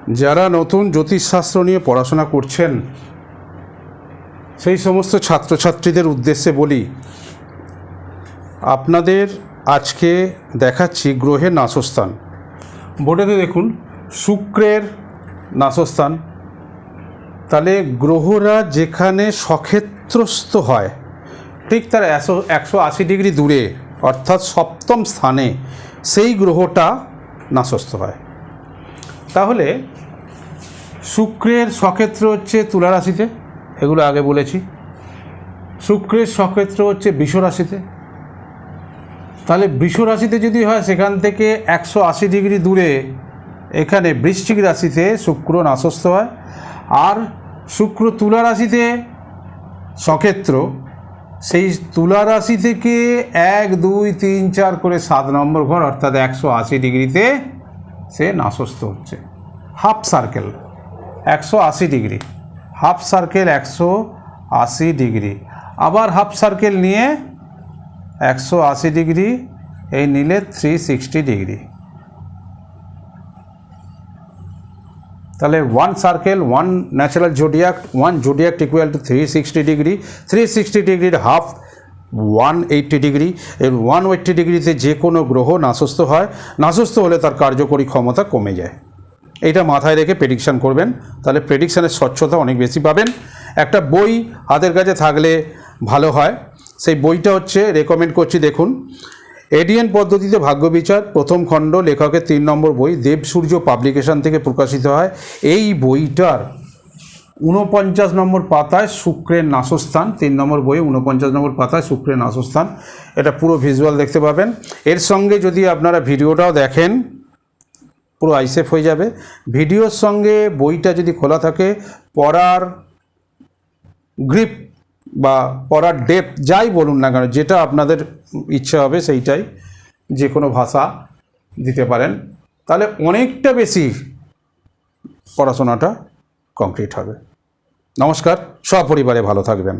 যারা নতুন জ্যোতিষশাস্ত্র নিয়ে পড়াশোনা করছেন সেই সমস্ত ছাত্রছাত্রীদের উদ্দেশ্যে বলি, আপনাদের আজকে দেখাচ্ছি গ্রহের নাশস্থান। বোর্ডেতে দেখুন শুক্রের নাশস্থান। তাহলে গ্রহরা যেখানে সক্ষেত্রস্থ হয় ঠিক তার 180 ডিগ্রি দূরে অর্থাৎ সপ্তম স্থানে সেই গ্রহটা নাশস্থ হয়। তাহলে শুক্রের সক্ষেত্র হচ্ছে তুলা রাশিতে, এগুলো আগে বলেছি। শুক্রের সক্ষেত্র হচ্ছে বৃষ রাশিতে। তাহলে বৃষ রাশিতে যদি হয় সেখান থেকে 180 ডিগ্রি দূরে এখানে বৃশ্চিক রাশিতে শুক্র নাশস্থ হয়। আর শুক্র তুলা রাশিতে সক্ষেত্র, সেই তুলা রাশি থেকে 1, 2, 3, 4 করে 7 নম্বর ঘর অর্থাৎ 180 ডিগ্রিতে সে নাশস্থ হচ্ছে। Half circle 180 degree, half circle 180 degree, আবার হাফ সার্কেল নিয়ে 180 ডিগ্রি, এই নিলে 360 ডিগ্রি। তাহলে one circle, one natural zodiac, one zodiac equal to 360 degree, 360 ডিগ্রির হাফ 180 ডিগ্রি। এর 180 ডিগ্রিতে যে কোনো গ্রহ নাশস্থ হয়, নাশস্থ হলে তার কার্যকরী ক্ষমতা কমে যায়। এইটা মাথায় রেখে প্রেডিকশান করবেন, তাহলে প্রেডিকশানের স্বচ্ছতা অনেক বেশি পাবেন। একটা বই হাতের কাছে থাকলে ভালো হয়, সেই বইটা হচ্ছে রেকমেন্ড করছি, দেখুন এডিএন পদ্ধতিতে ভাগ্য বিচার, প্রথম খণ্ড, লেখকের 3 নম্বর বই, দেবসূর্য পাবলিকেশন থেকে প্রকাশিত হয়। এই বইটার 49 নম্বর পাতায় শুক্রের নাশস্থান, 3 নম্বর বই 49 নম্বর পাতায় শুক্রের নাশস্থান, এটা পুরো ভিজুয়াল দেখতে পাবেন। এর সঙ্গে যদি আপনারা ভিডিওটাও দেখেন পুরো আইসেফ হয়ে যাবে। ভিডিওর সঙ্গে বইটা যদি খোলা থাকে, পড়ার গ্রিপ বা পড়ার ডেপথ যাই বলুন না কেন, যেটা আপনাদের ইচ্ছা হবে সেইটাই যে কোনো ভাষা দিতে পারেন, তাহলে অনেকটা বেশি পড়াশোনাটা কমপ্লিট হবে। নমস্কার, সপরিবারে ভালো থাকবেন।